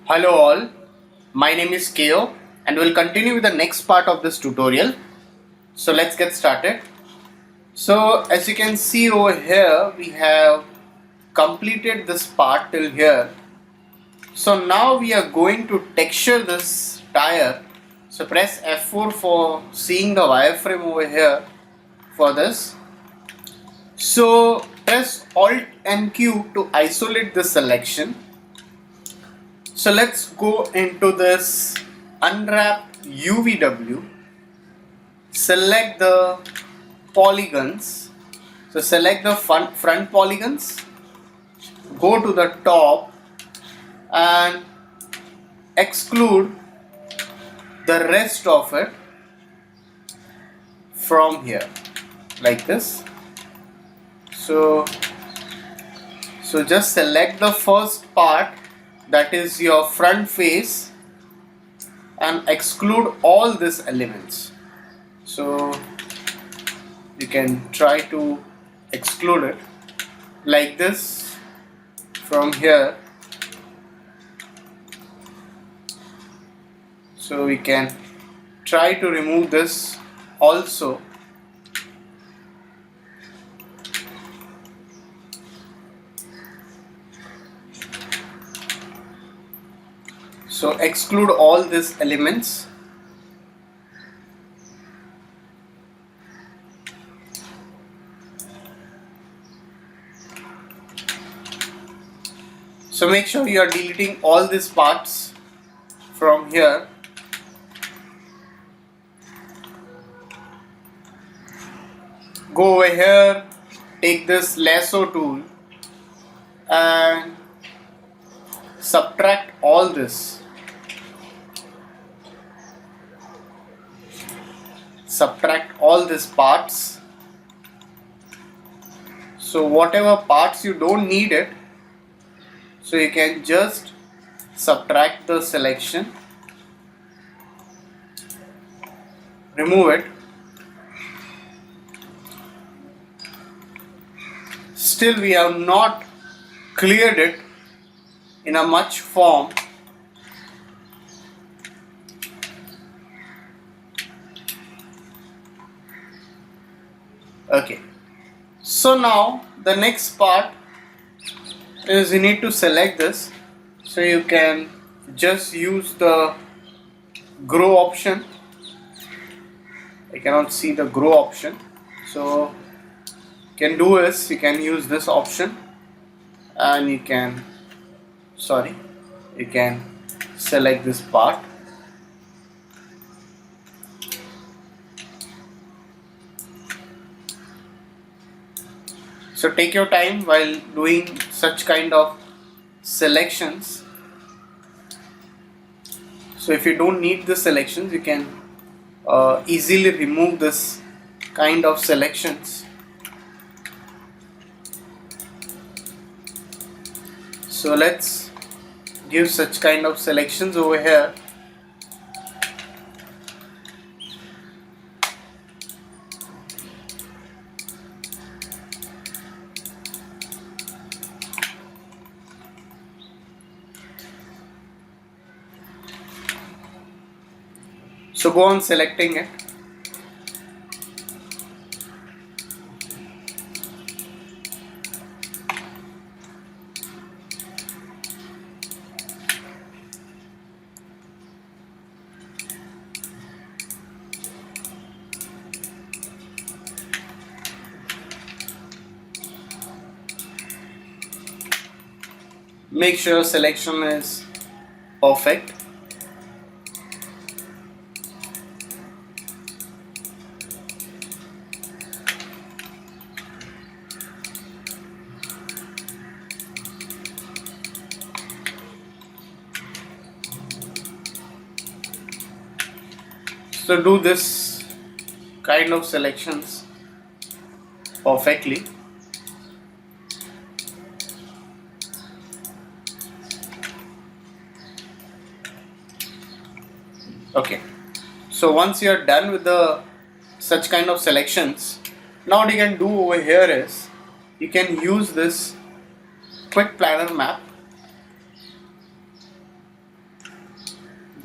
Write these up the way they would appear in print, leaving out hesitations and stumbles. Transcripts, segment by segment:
Hello all, my name is Keo and we'll continue with the next part of this tutorial. So let's get started. So as you can see over here, we have completed this part till here. So now we are going to texture this tire. So press F4 for seeing the wireframe over here for this. So press Alt and Q to isolate the selection. So let's go into this unwrap UVW, select the polygons. So select the front polygons, go to the top and exclude the rest of it from here like this. So just select the first part, that is your front face, and exclude all these elements. So you can try to exclude it like this from here. So we can try to remove this also. So exclude all these elements. So make sure you are deleting all these parts from here. Go over here, take this lasso tool and subtract all this. Subtract all these parts. So whatever parts you don't need it, so you can just subtract the selection, remove it. Still we have not cleared it in a much form. Okay, so now the next part is you need to select this. So you can just use the grow option. I cannot see the grow option, so you can do is you can use this option and you can select this part. So take your time while doing such kind of selections. So if you don't need the selections, you can easily remove this kind of selections. So let's give such kind of selections over here. So go on selecting it. Make sure selection is perfect. So do this kind of selections perfectly. Okay, so once you are done with the such kind of selections, now what you can do over here is you can use this quick planner map.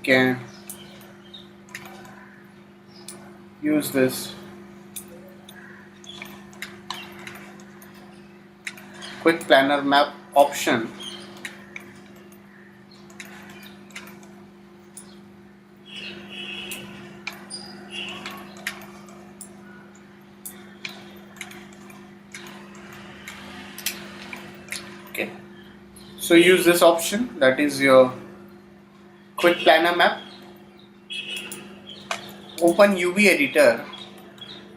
can use this quick planar map option okay. So use this option, that is your quick planar map. Open UV editor,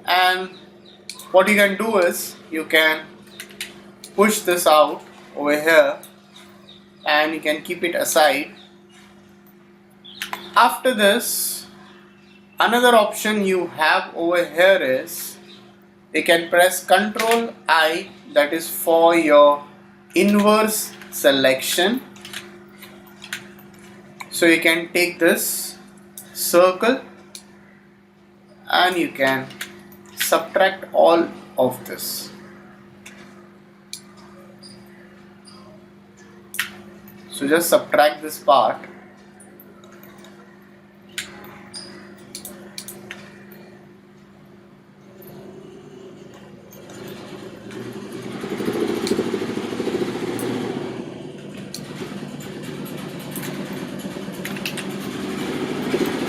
and what you can do is you can push this out over here and you can keep it aside. After this, another option you have over here is you can press Ctrl I, that is for your inverse selection. So you can take this circle and you can subtract all of this. So just subtract this part.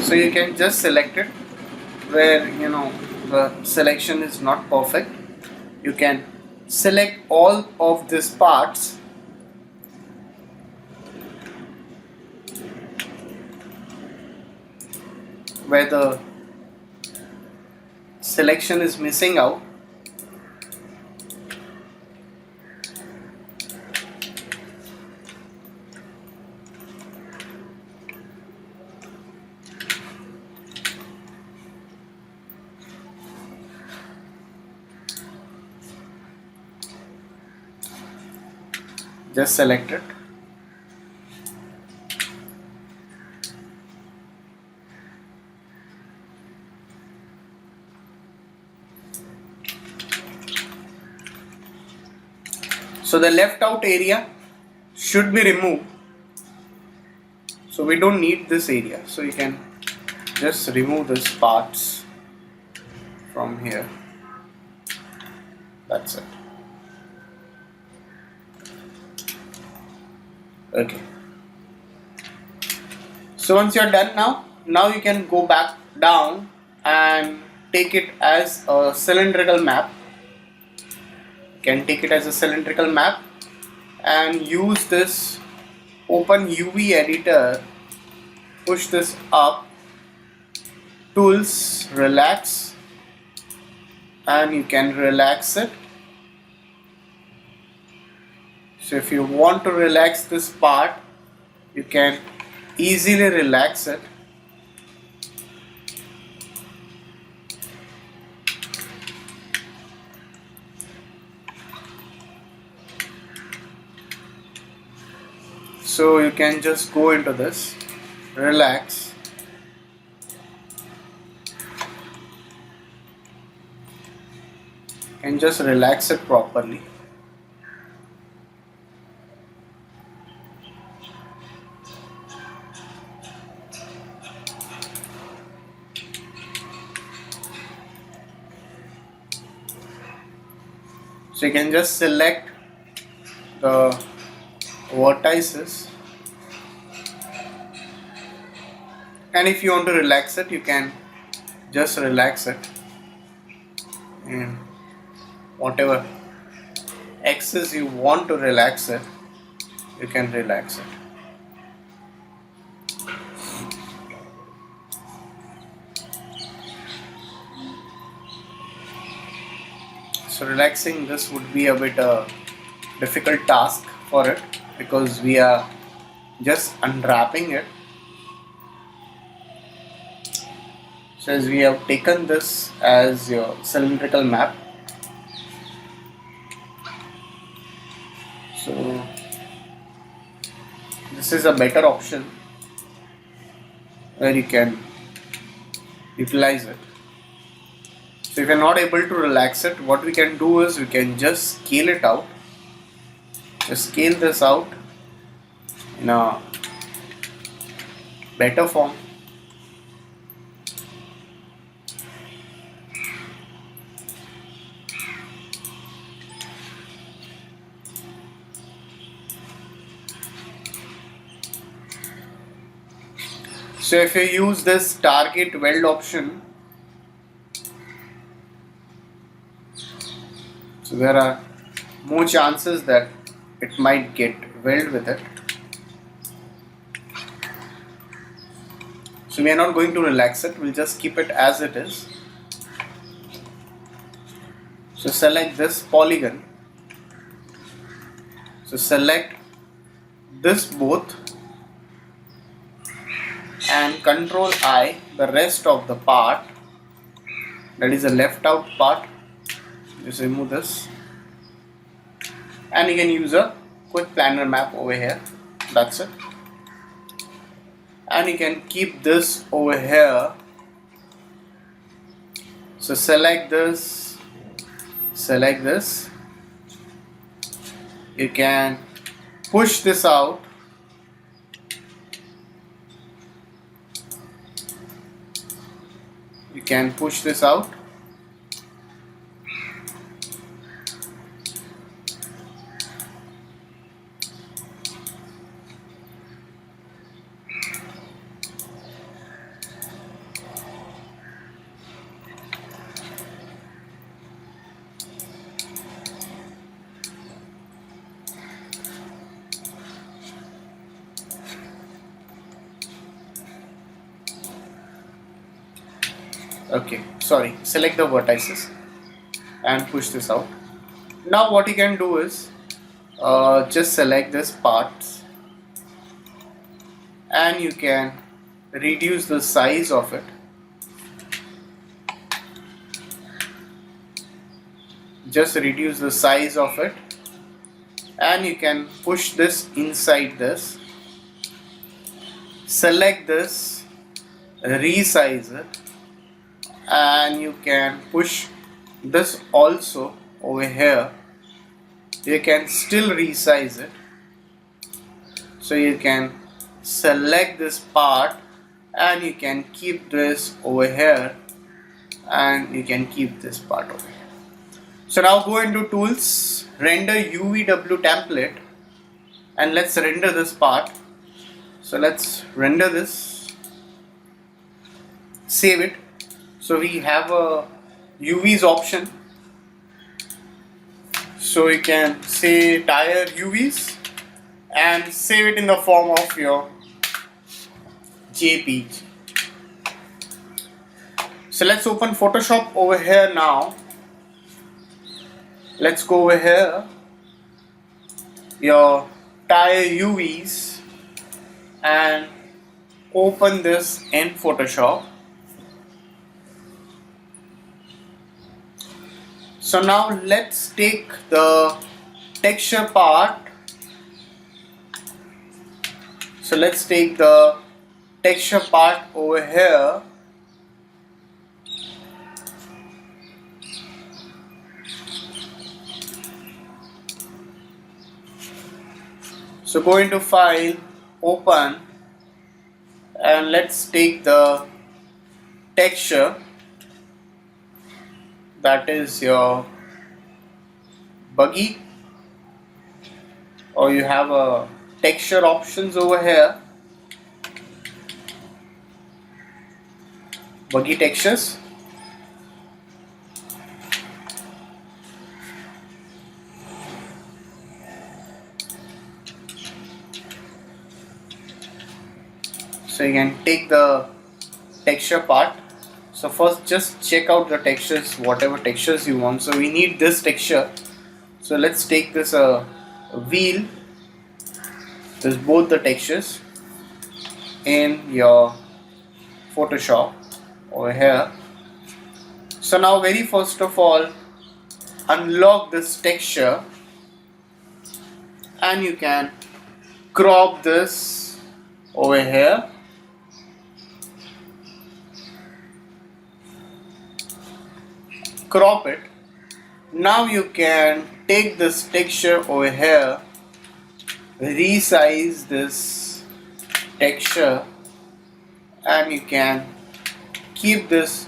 So you can just select it where the selection is not perfect. You can select all of these parts where the selection is missing out. Just select it. So the left out area should be removed. So we don't need this area. So you can just remove these parts from here. That's it. Okay. So once you're done now you can go back down and take it as a cylindrical map. You can take it as a cylindrical map and use this open UV editor, push this up, tools, relax, and you can relax it. So if you want to relax this part, you can easily relax it. So you can just go into this, relax, and just relax it properly. So you can just select the vertices, and if you want to relax it, you can just relax it, and whatever axis you want to relax it, you can relax it. So relaxing this would be a bit difficult task for it, because we are just unwrapping it. So as we have taken this as your cylindrical map, so this is a better option where you can utilize it. So if you are not able to relax it, what we can do is we can just scale it out. Just scale this out in a better form. So if you use this target weld option, so there are more chances that it might get weld with it. So we are not going to relax it, we'll just keep it as it is. So select this polygon. So select this both and Control I the rest of the part, that is the left out part. Just remove this and you can use a quick planar map over here. That's it. And you can keep this over here. So select this, select this. You can push this out. You can push this out. Okay, sorry, select the vertices and push this out. Now what you can do is just select this parts and you can reduce the size of it. Just reduce the size of it and you can push this inside this. Select this, resize it, and you can push this also over here. You can still resize it. So you can select this part and you can keep this over here and you can keep this part over here. So now go into tools, render UVW template and let's render this part. So let's render this, save it. So we have a UVs option. So you can say tire UVs and save it in the form of your JPG. So let's open Photoshop over here now. Let's go over here, your tire UVs, and open this in Photoshop. So now let's take the texture part. So let's take the texture part over here. So go into File, Open, and let's take the texture, that is your buggy, or you have a texture options over here, buggy textures. So you can take the texture part. So first just check out the textures, whatever textures you want. So we need this texture. So let's take this wheel. There's both the textures in your Photoshop over here. So now very first of all, unlock this texture and you can crop this over here. Crop it. Now you can take this texture over here, resize this texture and you can keep this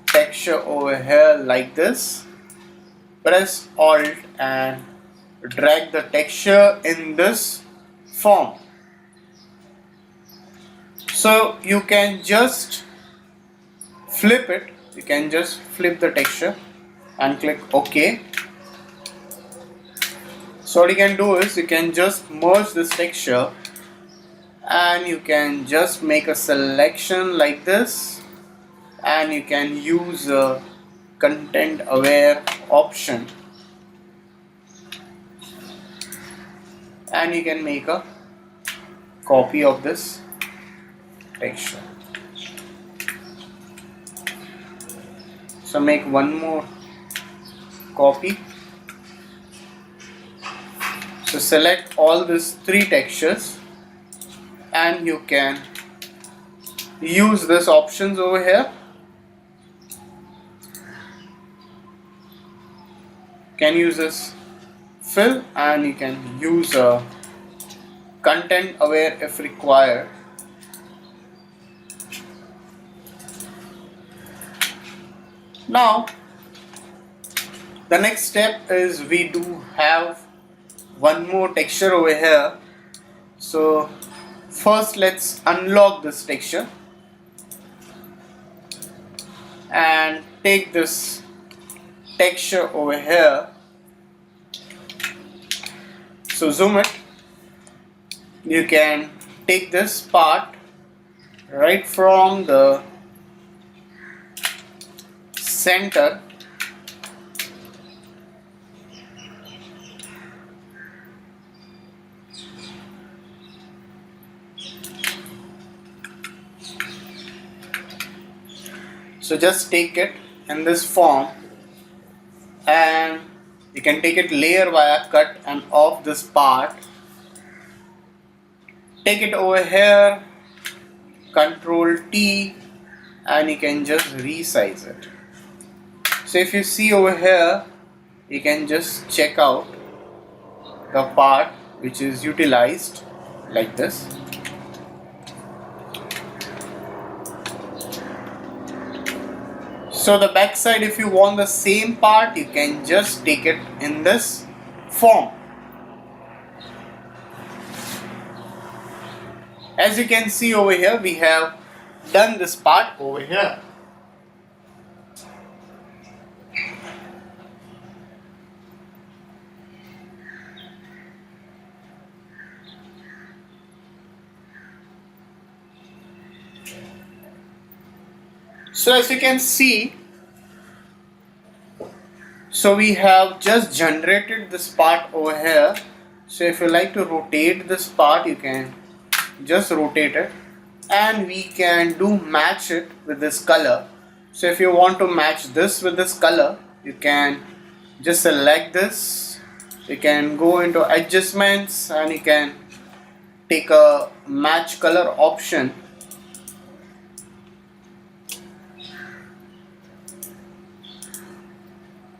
texture over here like this. Press Alt and drag the texture in this form. So you can just flip it. You can just flip the texture and click OK. So what you can do is you can just merge this texture and you can just make a selection like this, and you can use a content aware option and you can make a copy of this texture. So make one more copy. So select all these three textures and you can use this options over here. You can use this fill and you can use a content aware if required. Now the next step is we do have one more texture over here. So first let's unlock this texture and take this texture over here. So zoom it. You can take this part right from the center so just take it in this form and you can take it layer via cut and off this part. Take it over here, Control T, and you can just resize it. So if you see over here, you can just check out the part which is utilized like this. So the back side, if you want the same part, you can just take it in this form. As you can see over here, we have done this part over here. So as you can see, so we have just generated this part over here. So if you like to rotate this part, you can just rotate it, and we can do match it with this color. So if you want to match this with this color, you can just select this. You can go into adjustments and you can take a match color option.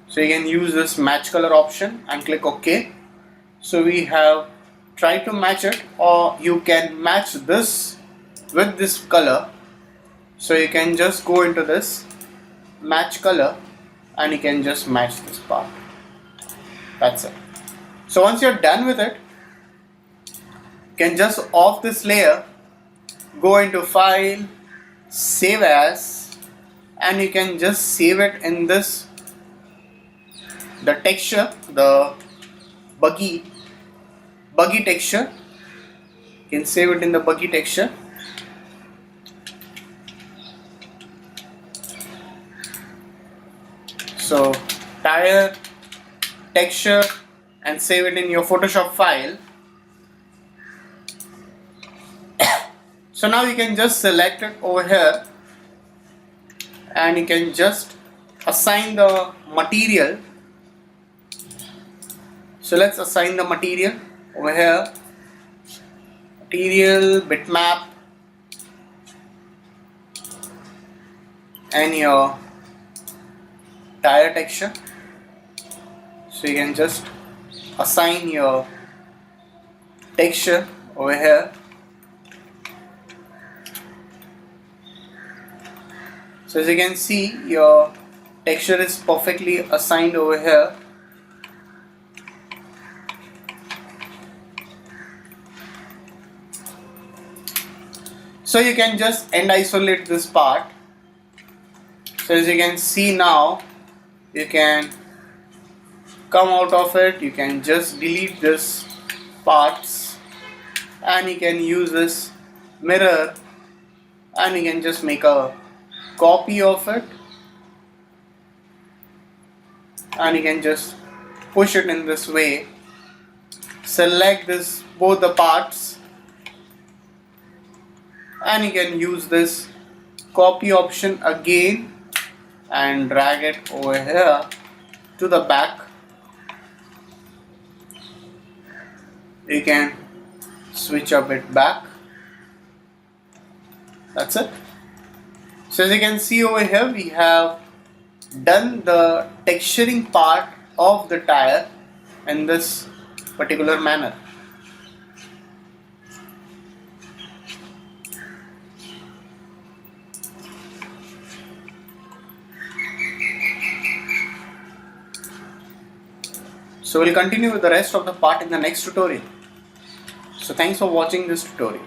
So you can use this match color option and click OK. So we have tried to match it, or you can match this with this color. So you can just go into this match color and you can just match this part. That's it. So once you're done with it, you can just off this layer, go into File, Save As, and you can just save it in this the texture, the buggy texture. You can save it in the buggy texture. So tire texture and save it in your Photoshop file. So now you can just select it over here and you can just assign the material. So let's assign the material over here. Material, bitmap, and your tire texture. So you can just assign your texture over here. So as you can see, your texture is perfectly assigned over here. So you can just end isolate this part. So as you can see now, you can come out of it, you can just delete this parts, and you can use this mirror and you can just make a copy of it, and you can just push it in this way. Select this both the parts and you can use this copy option again and drag it over here to the back. You can switch a bit back. That's it. So as you can see over here, we have done the texturing part of the tire in this particular manner. So we'll continue with the rest of the part in the next tutorial. So thanks for watching this tutorial.